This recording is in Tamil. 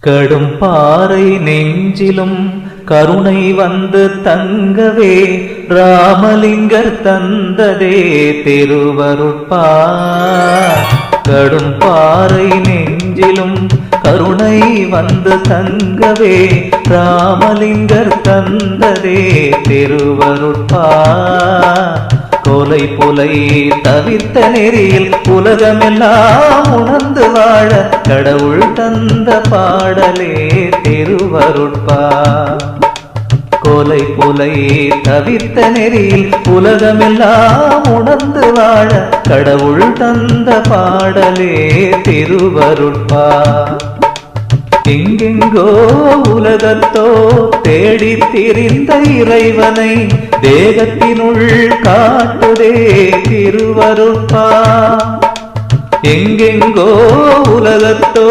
கடும் பாறை நெஞ்சிலும் கருணை வந்து தங்கவே ராமலிங்கர் தந்ததே திருவருட்பா. கடும் பாறை நெஞ்சிலும் கருணை வந்து தங்கவே ராமலிங்கர் தந்ததே திருவருட்பா. கொலை புலை தவிர்த்த நெறியில் உலகமெல்லாம் உணர்ந்து வாழ கடவுள் தந்த பாடலே திருவருட்பா. கொலை புலை தவிர்த்த நெறியில் உலகமெல்லாம் உணர்ந்து வாழ கடவுள் தந்த பாடலே திருவருட்பா. எங்கெங்கோ உலகத்தோ தேடி திரிந்த இறைவனை தேகத்தினுள் காட்டுதே திருவருட்பா. எங்கெங்கோ உலகத்தோ